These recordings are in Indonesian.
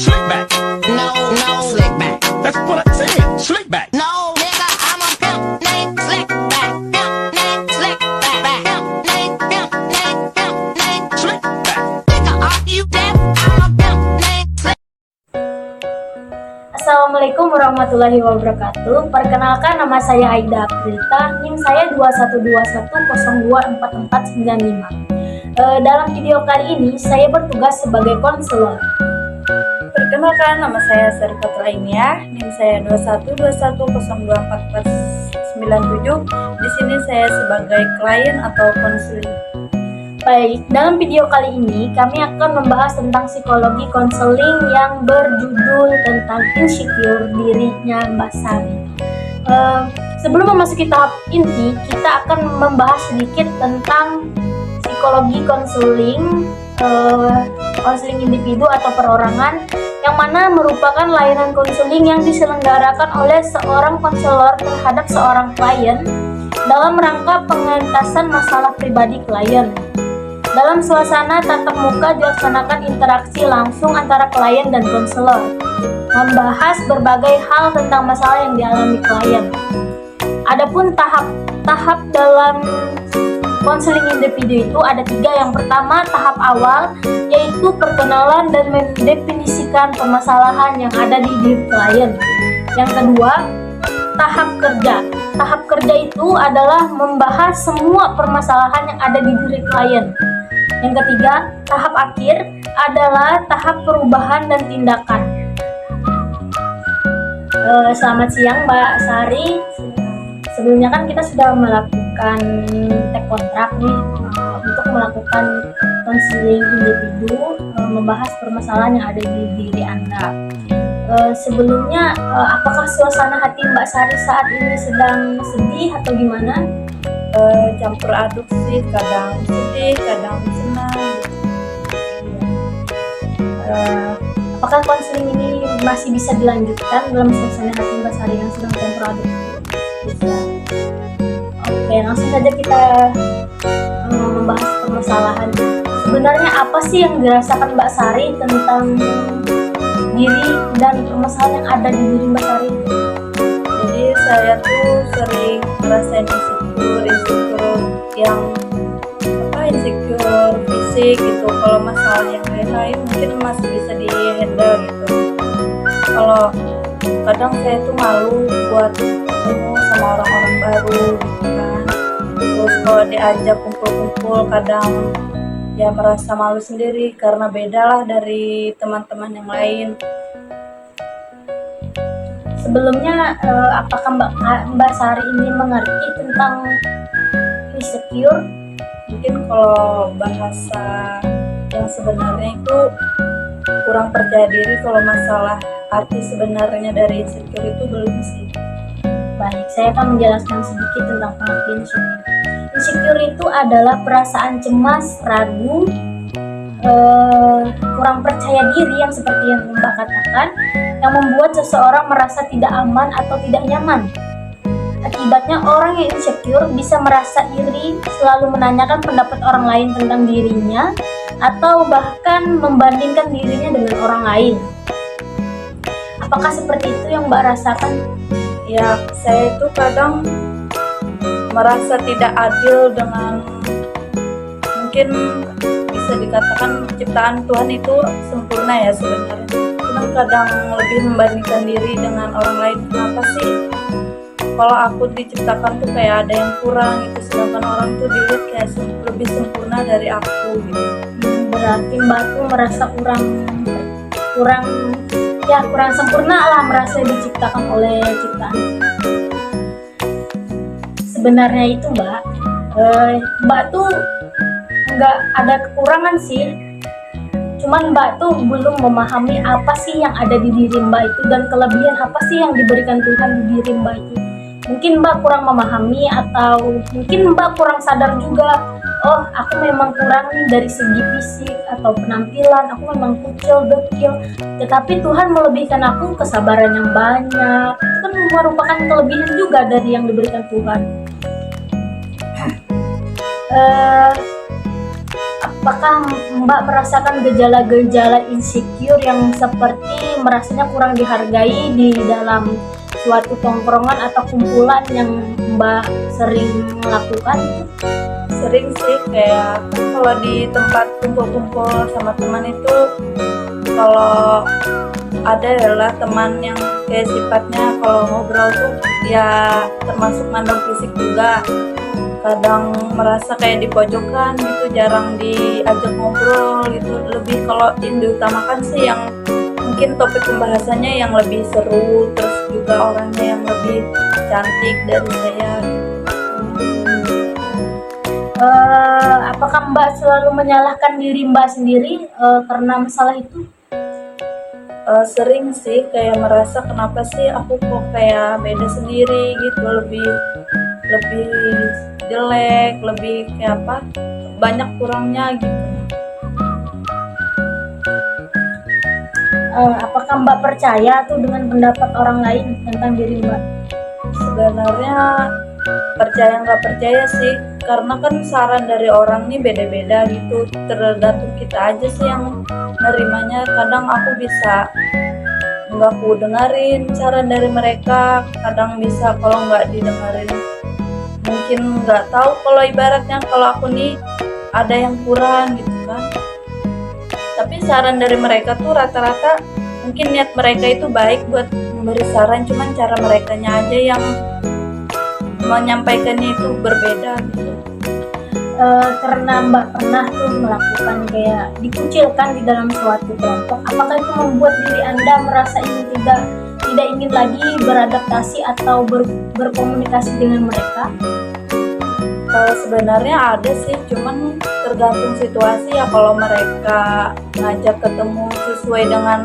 Slick back. No, no, slick back. That's what I said. Slick back. No, nigga, I'm a pimp named Slick Back. Pimp named Slick Back. Pimp named, pimp named, pimp named Slick back. Nigga, are you deaf? I'm a pimp named Slick. Assalamualaikum warahmatullahi wabarakatuh. Perkenalkan, nama saya Aida Aprita, NIM saya 2121024495. Dalam video kali ini saya bertugas sebagai konselor. Perkenalkan, nama saya Serika Lainnya, NIM saya 2121024497. Di sini saya sebagai klien atau konseling. Baik, dalam video kali ini kami akan membahas tentang psikologi konseling yang berjudul tentang insecure dirinya Mbak Sari. Sebelum memasuki tahap inti, kita akan membahas sedikit tentang psikologi konseling, konseling individu atau perorangan, yang mana merupakan layanan konseling yang diselenggarakan oleh seorang konselor terhadap seorang klien dalam rangka pengentasan masalah pribadi klien. Dalam suasana tatap muka dilaksanakan interaksi langsung antara klien dan konselor, membahas berbagai hal tentang masalah yang dialami klien. Adapun tahap dalam konseling individu itu ada 3. Yang pertama, tahap awal, yaitu perkenalan dan mendefinisikan permasalahan yang ada di diri klien. Yang kedua, tahap kerja. Tahap kerja itu adalah membahas semua permasalahan yang ada di diri klien. Yang ketiga, tahap akhir adalah tahap perubahan dan tindakan. Selamat siang Mbak Sari. Sebelumnya kan kita sudah melakukan tek kontrak nih untuk melakukan konseling individu, membahas permasalahan yang ada di diri Anda. Sebelumnya, apakah suasana hati Mbak Sari saat ini sedang sedih atau gimana? Campur aduk sih, kadang sedih, kadang senang. Apakah konseling ini masih bisa dilanjutkan dalam suasana hati Mbak Sari yang sedang campur aduk? Bisa. Oke, langsung saja kita membahas permasalahan. Sebenarnya apa sih yang dirasakan Mbak Sari tentang diri dan permasalahan yang ada di diri Mbak Sari? Jadi saya tuh sering ngerasain insecure yang insecure fisik gitu. Kalau masalah yang lain mungkin masih bisa di handle gitu. Kalau kadang saya tuh malu buat ketemu sama orang-orang baru gitu kan. Terus kalau diajak kumpul-kumpul kadang ya merasa malu sendiri karena beda lah dari teman-teman yang lain. Sebelumnya, apakah Mbak Sari ini mengerti tentang insecure? Mungkin kalau bahasa yang sebenarnya itu kurang percaya diri, kalau masalah arti sebenarnya dari insecure itu belum sih. Baik, saya akan menjelaskan sedikit tentang pengertian insecure. Insecure itu adalah perasaan cemas, ragu, kurang percaya diri yang seperti yang Mbak katakan, yang membuat seseorang merasa tidak aman atau tidak nyaman. Akibatnya orang yang insecure bisa merasa iri, selalu menanyakan pendapat orang lain tentang dirinya, atau bahkan membandingkan dirinya dengan orang lain. Apakah seperti itu yang Mbak rasakan? Ya, saya itu kadang merasa tidak adil dengan, mungkin bisa dikatakan ciptaan Tuhan itu sempurna ya sebenarnya. Cuman kadang lebih membandingkan diri dengan orang lain. Kenapa sih kalau aku diciptakan tuh kayak ada yang kurang gitu, sedangkan orang tuh dilihat kayak lebih sempurna dari aku gitu. Berarti Mbak tuh merasa kurang sempurna lah, merasa diciptakan oleh ciptaan. Sebenarnya itu Mbak tuh nggak ada kekurangan sih, cuman Mbak tuh belum memahami apa sih yang ada di diri Mbak itu dan kelebihan apa sih yang diberikan Tuhan di diri Mbak itu. Mungkin Mbak kurang memahami, atau mungkin Mbak kurang sadar juga, oh aku memang kurang nih dari segi fisik atau penampilan, aku memang kucil, dekil, tetapi Tuhan melebihkan aku kesabaran yang banyak. Itu kan merupakan kelebihan juga dari yang diberikan Tuhan. Apakah Mbak merasakan gejala-gejala insecure yang seperti merasanya kurang dihargai di dalam suatu tongkrongan atau kumpulan yang Mbak sering melakukan? Sering sih, kayak kan kalau di tempat kumpul-kumpul sama teman itu, kalau ada adalah teman yang kayak sifatnya kalau ngobrol tuh ya termasuk mandang fisik juga, kadang merasa kayak di pojokan gitu, jarang diajak ngobrol gitu. Lebih kalau yang diutamakan sih yang mungkin topik pembahasannya yang lebih seru, terus juga orangnya yang lebih cantik dari saya. Apakah Mbak selalu menyalahkan diri Mbak sendiri karena masalah itu? Sering sih, kayak merasa kenapa sih aku kok kayak beda sendiri gitu, lebih jelek, lebih kayak apa, banyak kurangnya gitu. Apakah Mbak percaya tuh dengan pendapat orang lain tentang diri Mbak? Sebenarnya percaya nggak percaya sih, karena kan saran dari orang nih beda-beda gitu, tergantung kita aja sih yang nerimanya. Kadang aku bisa nggak aku dengerin saran dari mereka, kadang bisa kalau nggak didengerin mungkin nggak tahu kalau ibaratnya kalau aku nih ada yang kurang gitu kan. Tapi saran dari mereka tuh rata-rata mungkin niat mereka itu baik buat memberi saran, cuman cara merekanya aja yang menyampaikannya itu berbeda gitu. Karena Mbak pernah tuh melakukan kayak dikucilkan di dalam suatu kelompok, apakah itu membuat diri Anda merasa ingin tidak ingin lagi beradaptasi atau berkomunikasi dengan mereka? Sebenarnya ada sih, cuman tergantung situasi ya. Kalau mereka ngajak ketemu sesuai dengan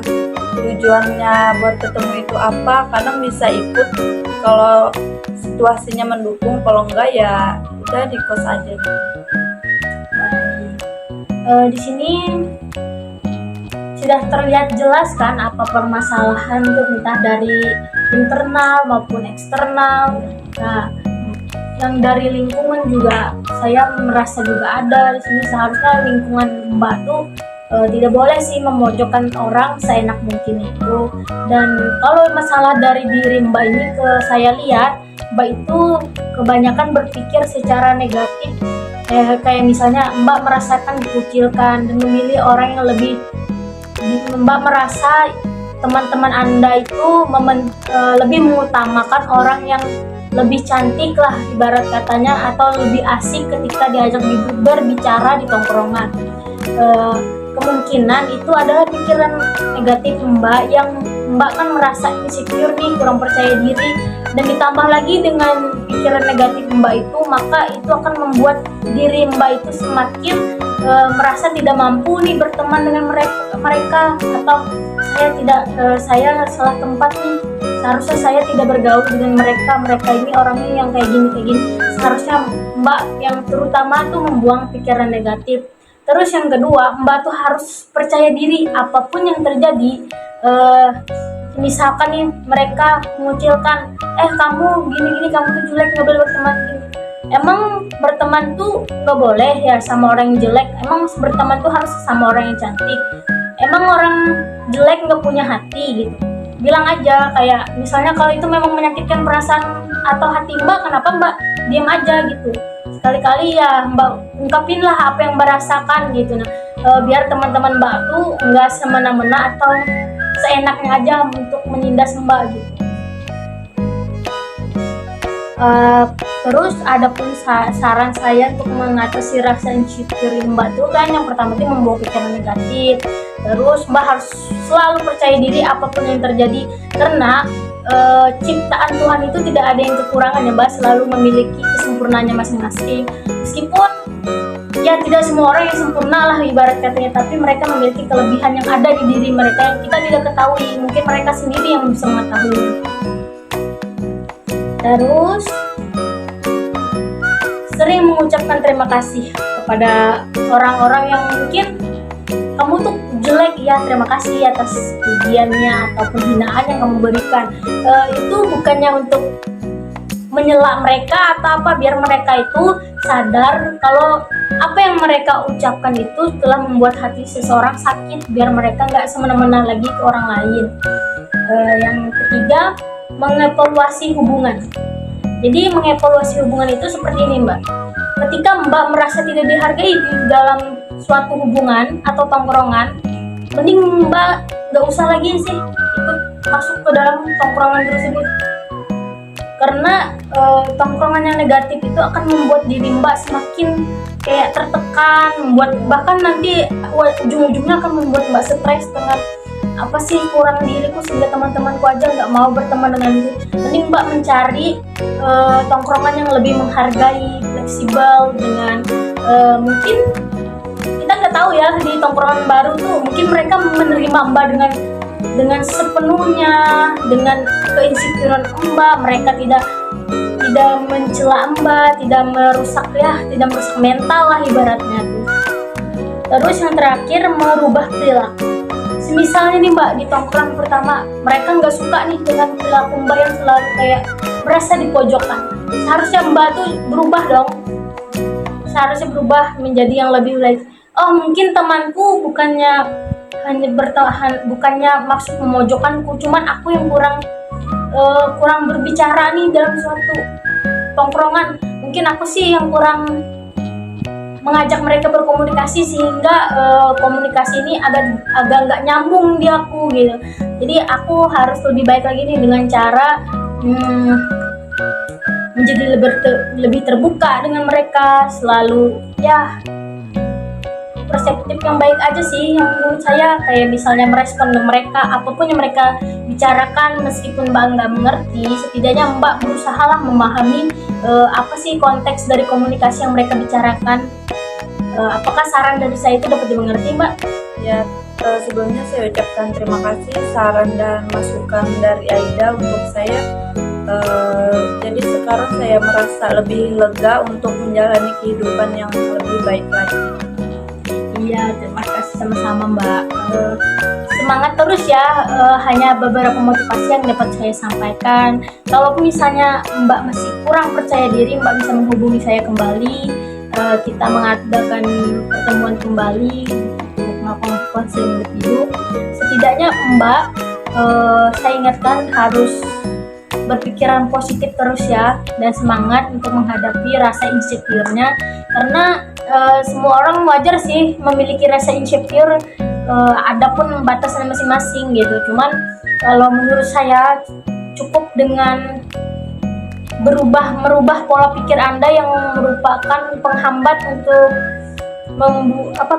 tujuannya buat ketemu itu apa, kadang bisa ikut kalau situasinya mendukung, kalau enggak ya udah di kos aja. Di sini sudah terlihat jelas kan apa permasalahan tuh, entah dari internal maupun eksternal. Nah, yang dari lingkungan juga saya merasa juga ada di sini. Seharusnya lingkungan Mbak tuh tidak boleh sih memojokkan orang seenak mungkin itu. Dan kalau masalah dari diri Mbak ini, saya lihat Mbak itu kebanyakan berpikir secara negatif. Kayak misalnya Mbak merasakan dikucilkan dan memilih orang yang lebih, Mbak merasa teman-teman Anda itu lebih mengutamakan orang yang lebih cantik lah ibarat katanya, atau lebih asik ketika diajak berbicara di tongkrongan. Kemungkinan itu adalah pikiran negatif Mbak yang Mbak kan merasa insecure nih, kurang percaya diri, dan ditambah lagi dengan pikiran negatif Mbak itu, maka itu akan membuat diri Mbak itu semakin merasa tidak mampu nih berteman dengan mereka, atau saya salah tempat nih, seharusnya saya tidak bergaul dengan mereka ini orangnya yang kayak gini. Seharusnya Mbak yang terutama tuh membuang pikiran negatif. Terus yang kedua, Mbak tuh harus percaya diri apapun yang terjadi. Misalkan nih mereka mengucilkan, kamu gini, kamu tuh jelek, nggak boleh berteman gini. Emang berteman tuh nggak boleh ya sama orang yang jelek? Emang berteman tuh harus sama orang yang cantik? Emang orang jelek nggak punya hati gitu? Bilang aja, kayak misalnya kalau itu memang menyakitkan perasaan atau hati Mbak, kenapa Mbak diam aja gitu? Sekali-kali ya Mbak ungkapin lah apa yang Mbak rasakan gitu. Nah, biar teman-teman Mbak tuh nggak semena-mena atau seenaknya aja untuk menindas Mbak gitu. Terus ada pun saran saya untuk mengatasi rasa insecure Mbak tuh kan, yang pertama itu membawa pikiran negatif. Terus Mbak harus selalu percaya diri apapun yang terjadi, karena ciptaan Tuhan itu tidak ada yang kekurangan ya Mbak, selalu memiliki kesempurnaannya masing-masing. Meskipun ya tidak semua orang yang sempurna lah ibarat katanya, tapi mereka memiliki kelebihan yang ada di diri mereka yang kita tidak ketahui, mungkin mereka sendiri yang bisa mengetahuinya. Terus sering mengucapkan terima kasih kepada orang-orang yang mungkin kamu tuh jelek, ya terima kasih atas pujiannya atau penghinaan yang kamu berikan. Itu bukannya untuk menyela mereka atau apa, biar mereka itu sadar kalau apa yang mereka ucapkan itu telah membuat hati seseorang sakit, biar mereka nggak semena-mena lagi ke orang lain. Yang ketiga, mengevaluasi hubungan. Jadi mengevaluasi hubungan itu seperti ini, Mbak. Ketika Mbak merasa tidak dihargai di dalam suatu hubungan atau tongkrongan, mending Mbak nggak usah lagi sih ikut masuk ke dalam tongkrongan tersebut. Karena tongkrongan yang negatif itu akan membuat diri Mbak semakin kayak tertekan, bahkan nanti ujung-ujungnya akan membuat Mbak stres dengan apa sih kurang diriku sehingga teman-temanku aja nggak mau berteman denganku. Mending Mbak mencari tongkrongan yang lebih menghargai, fleksibel, dengan mungkin kita nggak tahu ya, di tongkrongan baru tuh mungkin mereka menerima Mbak dengan sepenuhnya, dengan keinsecurean Mbak. Mereka tidak mencela Mbak, tidak merusak mental lah ibaratnya tuh. Terus yang terakhir, merubah perilaku. Misalnya nih Mbak, di tongkrongan pertama mereka nggak suka nih dengan perilaku Mbak yang selalu kayak merasa dipojokkan. Seharusnya Mbak tuh berubah dong, seharusnya berubah menjadi yang lebih baik. Oh, mungkin temanku bukannya hanya bertahan, bukannya maksud memojokkanku, cuman aku yang kurang berbicara nih dalam suatu tongkrongan. Mungkin aku sih yang kurang mengajak mereka berkomunikasi, sehingga komunikasi ini agak nggak nyambung di aku gitu. Jadi aku harus lebih baik lagi nih dengan cara menjadi lebih terbuka dengan mereka, selalu ya perseptif yang baik aja sih yang menurut saya. Kayak misalnya merespon mereka, apapun yang mereka bicarakan, meskipun Mbak nggak mengerti, setidaknya Mbak berusaha lah memahami apa sih konteks dari komunikasi yang mereka bicarakan. Apakah saran dari saya itu dapat dimengerti, Mbak? Ya, sebelumnya saya ucapkan terima kasih saran dan masukan dari Aida untuk saya. Jadi sekarang saya merasa lebih lega untuk menjalani kehidupan yang lebih baik lagi. Iya, terima kasih sama-sama Mbak. Semangat terus ya, hanya beberapa motivasi yang dapat saya sampaikan. Kalau misalnya Mbak masih kurang percaya diri, Mbak bisa menghubungi saya kembali. Kita mengadakan pertemuan kembali untuk melakukan konseling hidup. Setidaknya Mbak, saya ingatkan harus berpikiran positif terus ya, dan semangat untuk menghadapi rasa insecure-nya. Karena semua orang wajar sih memiliki rasa insecure, adapun batasan masing-masing gitu. Cuman kalau menurut saya cukup dengan merubah pola pikir Anda yang merupakan penghambat untuk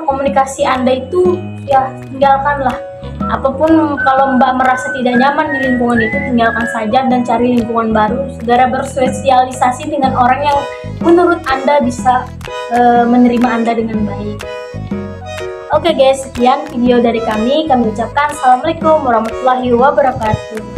komunikasi Anda itu, ya tinggalkanlah. Apapun, kalau Mbak merasa tidak nyaman di lingkungan itu, tinggalkan saja dan cari lingkungan baru. Segera bersosialisasi dengan orang yang menurut Anda bisa menerima Anda dengan baik. Oke guys, sekian video dari kami. Kami ucapkan Assalamualaikum warahmatullahi wabarakatuh.